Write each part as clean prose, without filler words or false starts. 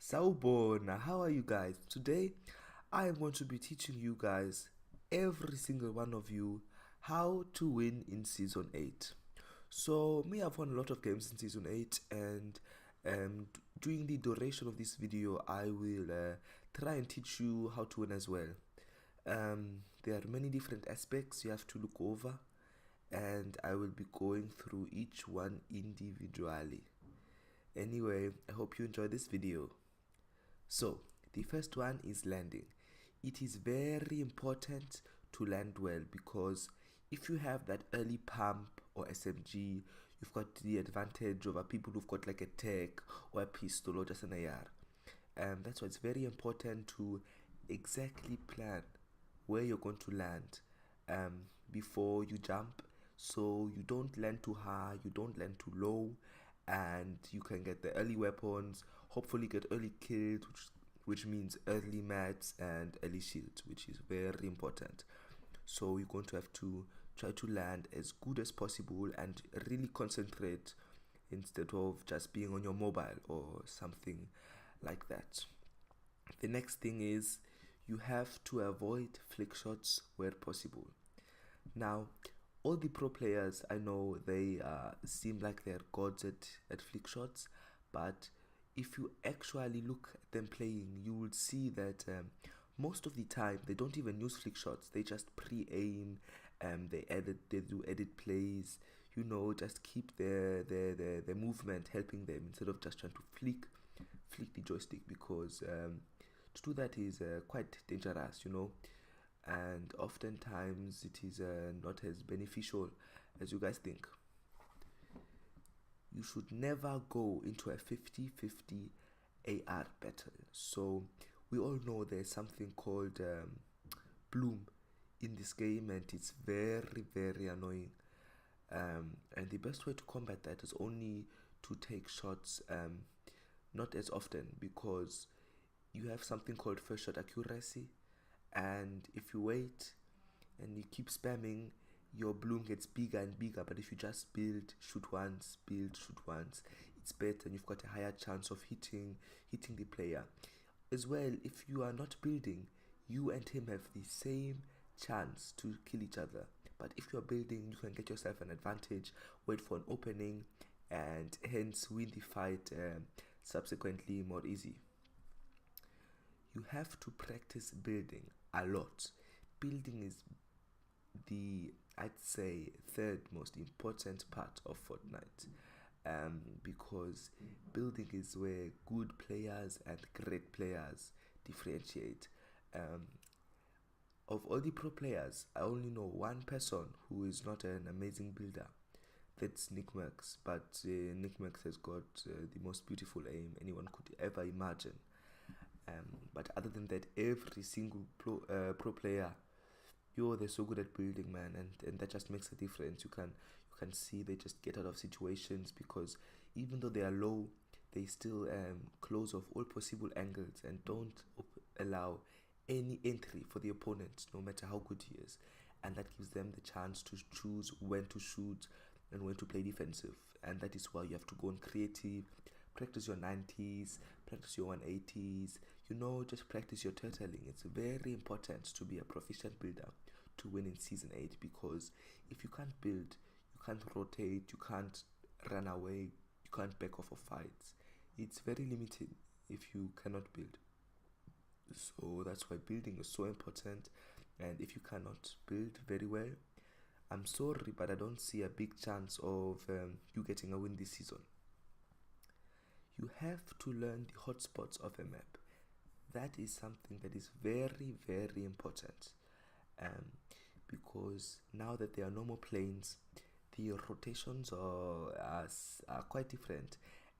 Sawubona, how are you guys? Today I am going to be teaching you guys, every single one of you, how to win in Season 8. So, me, I've won a lot of games in Season 8, and during the duration of this video, I will try and teach you how to win as well. There are many different aspects you have to look over, and I will be going through each one individually. Anyway, I hope you enjoy this video. So, the first one is landing. It is very important to land well because if you have that early pump or SMG, you've got the advantage over people who've got like a tech or a pistol or just an AR. That's why it's very important to exactly plan where you're going to land before you jump, so you don't land too high, you don't land too low, and you can get the early weapons, hopefully get early kills, which means early mats and early shields, which is very important. So you're going to have to try to land as good as possible and really concentrate instead of just being on your mobile or something like that. The next thing is you have to avoid flick shots where possible. Now, all the pro players, I know they seem like they're gods at flick shots, but if you actually look at them playing, you will see that most of the time they don't even use flick shots. They just pre-aim, they do edit plays. Just keep their movement helping them instead of just trying to flick the joystick, because to do that is quite dangerous. And oftentimes it is not as beneficial as you guys think. You should never go into a 50-50 AR battle. So we all know there's something called bloom in this game, and it's very, very annoying. And the best way to combat that is only to take shots not as often, because you have something called first shot accuracy, and if you wait and you keep spamming, your bloom gets bigger and bigger. But if you just build, shoot once, it's better, and you've got a higher chance of hitting the player. As well, if you are not building, you and him have the same chance to kill each other. But if you are building, you can get yourself an advantage, wait for an opening, and hence win the fight subsequently more easy. You have to practice building a lot. Building is I'd say, third most important part of Fortnite, because building is where good players and great players differentiate. Of all the pro players, I only know one person who is not an amazing builder. That's Nick Merckx, but Nick Merckx has got the most beautiful aim anyone could ever imagine. But other than that, every single pro player, they're so good at building, man, and that just makes a difference. You can see they just get out of situations, because even though they are low, they still close off all possible angles and don't allow any entry for the opponent, no matter how good he is. And that gives them the chance to choose when to shoot and when to play defensive. And that is why you have to go on creative, practice your 90s, practice your 180s, just practice your turtling. It's very important to be a proficient builder to win in Season 8, because if you can't build, you can't rotate, you can't run away, you can't back off of fights. It's very limited if you cannot build. So that's why building is so important. And if you cannot build very well, I'm sorry, but I don't see a big chance of you getting a win this season. You have to learn the hotspots of a map. That is something that is very, very important, because now that there are no more planes, the rotations are quite different.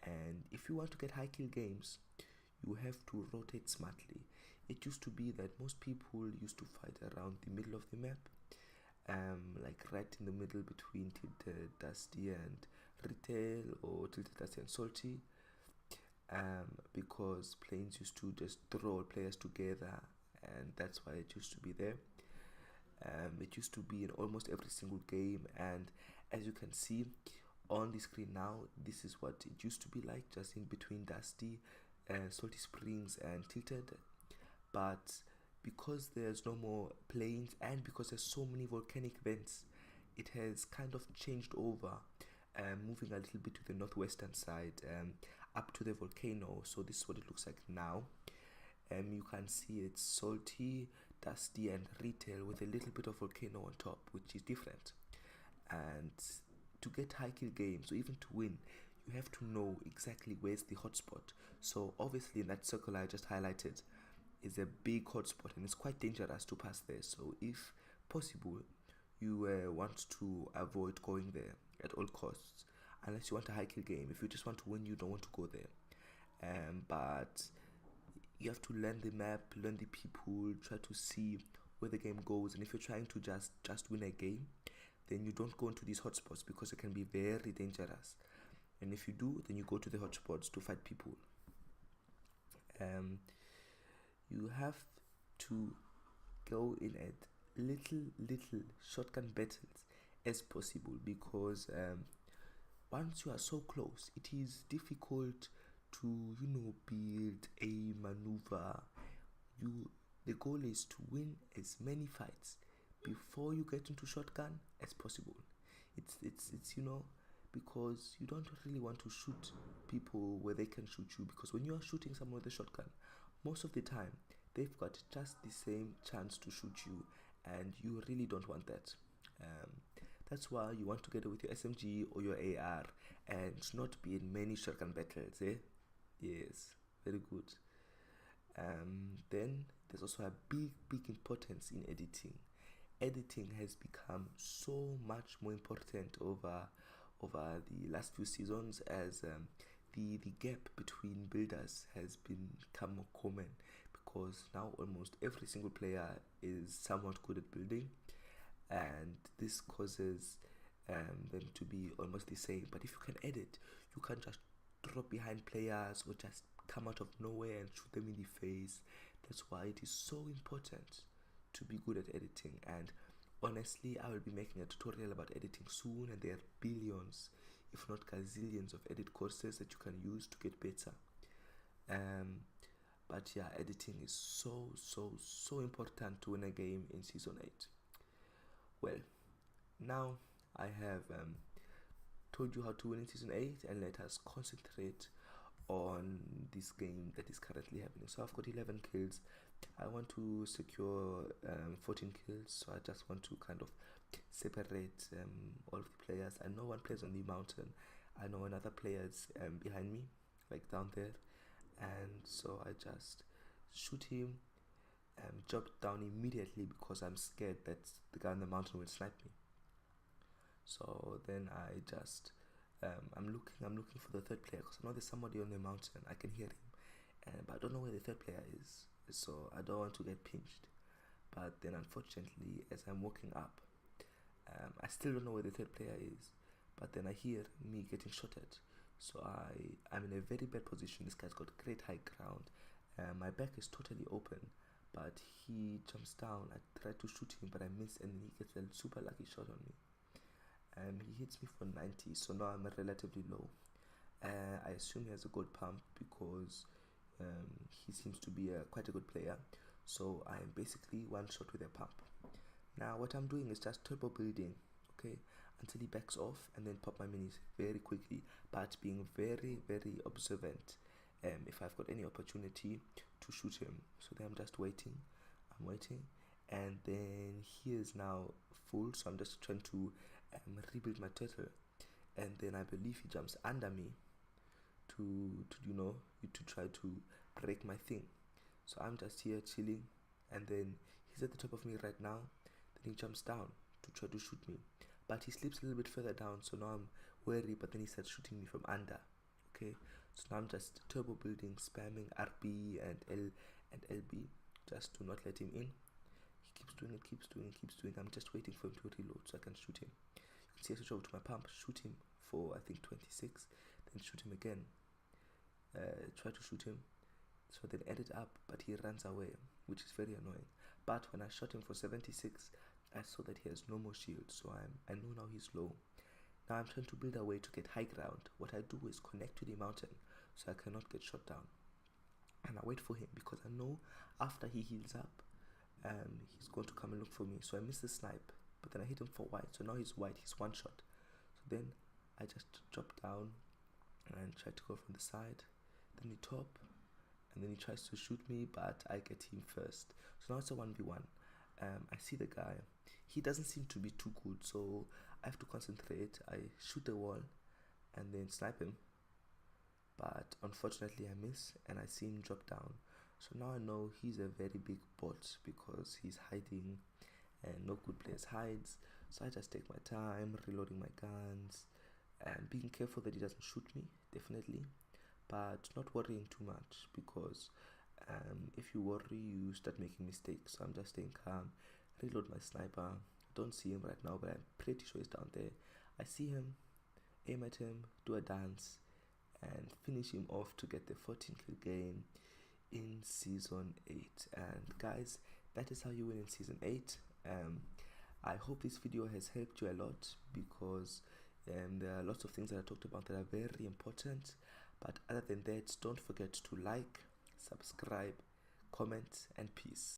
And if you want to get high kill games, you have to rotate smartly. It used to be that most people used to fight around the middle of the map, like right in the middle between Tilted Dusty and Retail, or Tilted Dusty and Salty, because planes used to just throw players together, and that's why it used to be there. It used to be in almost every single game, and as you can see on the screen now, this is what it used to be like, just in between Dusty salty springs and tilted, but because there's no more plains and because there's so many volcanic vents, it has kind of changed over, moving a little bit to the northwestern side, up to the volcano. So this is what it looks like now. You can see it's salty, dusty, and retail with a little bit of volcano on top, which is different. And to get high kill games, or even to win, you have to know exactly where's the hotspot. So obviously in that circle I just highlighted is a big hotspot, and it's quite dangerous to pass there. So if possible, you want to avoid going there at all costs, unless you want a high kill game. If you just want to win, you don't want to go there. But you have to learn the map, learn the people, try to see where the game goes. And if you're trying to just win a game, then you don't go into these hotspots because it can be very dangerous. And if you do, then you go to the hotspots to fight people. You have to go in at little shotgun battles as possible, because once you are so close, it is difficult to build a maneuver. The goal is to win as many fights before you get into shotgun as possible. It's because you don't really want to shoot people where they can shoot you, because when you are shooting someone with a shotgun, most of the time they've got just the same chance to shoot you, and you really don't want that. That's why you want to get it with your SMG or your AR and not be in many shotgun battles, eh? Yes, very good. Then there's also a big importance in editing. Editing has become so much more important over the last few seasons, as the gap between builders has become more common, because now almost every single player is somewhat good at building, and this causes them to be almost the same. But if you can edit, you can just drop behind players or just come out of nowhere and shoot them in the face. That's why it is so important to be good at editing. And honestly, I will be making a tutorial about editing soon, and there are billions, if not gazillions, of edit courses that you can use to get better. But yeah, editing is so important to win a game in season 8. Well, now I have told you how to win in season 8, and let us concentrate on this game that is currently happening. So I've got 11 kills. I want to secure 14 kills, so I just want to kind of separate all of the players. I know one player's on the mountain, I know another player's behind me, like down there, and so I just shoot him, jump down immediately, because I'm scared that the guy on the mountain will snipe me. So then I just I'm looking for the third player, because I know there's somebody on the mountain. I can hear him, but I don't know where the third player is, so I don't want to get pinched. But then unfortunately, as I'm walking up, I still don't know where the third player is, but then I hear me getting shot at. So I'm in a very bad position. This guy's got great high ground. My back is totally open, but he jumps down. I try to shoot him, but I miss, and then he gets a super lucky shot on me. He hits me for 90, so now I'm relatively low. I assume he has a gold pump, because he seems to be quite a good player. So I'm basically one shot with a pump. Now what I'm doing is just turbo building, okay, until he backs off, and then pop my minis very quickly, but being very observant. If I've got any opportunity to shoot him, so then I'm just waiting, and then he is now full, so I'm just trying to rebuild my turtle, and then I believe he jumps under me to try to break my thing. So I'm just here chilling, and then he's at the top of me right now. Then he jumps down to try to shoot me, but he slips a little bit further down, so now I'm wary, but then he starts shooting me from under. Okay, so now I'm just turbo building, spamming RB and L and LB just to not let him in. He keeps doing. I'm just waiting for him to reload so I can shoot him. You can see I switch over to my pump, shoot him for I think 26, then shoot him again. Try to shoot him, so then edit up, but he runs away, which is very annoying. But when I shot him for 76, I saw that he has no more shield, so I know now he's low. Now I'm trying to build a way to get high ground. What I do is connect to the mountain, so I cannot get shot down. wait for him because I know after he heals up, he's going to come and look for me. So I miss the snipe, but then I hit him for white. So now he's white. He's one shot. So then I just drop down and try to go from the side. Then he top, and then he tries to shoot me, but I get him first. So now it's a 1v1. I see the guy. He doesn't seem to be too good, so I have to concentrate. I shoot the wall and then snipe him, but unfortunately I miss and I see him drop down. So now I know he's a very big bot because he's hiding and no good players hides. So I just take my time reloading my guns and being careful that he doesn't shoot me, definitely, but not worrying too much because if you worry you start making mistakes. So I'm just staying calm, reload my sniper. Don't see him right now, but I'm pretty sure he's down there. I see him, aim at him, do a dance, and finish him off to get the 14 kill game in season 8. And guys, that is how you win in season 8. I hope this video has helped you a lot because there are lots of things that I talked about that are very important. But other than that, don't forget to like, subscribe, comment, and peace.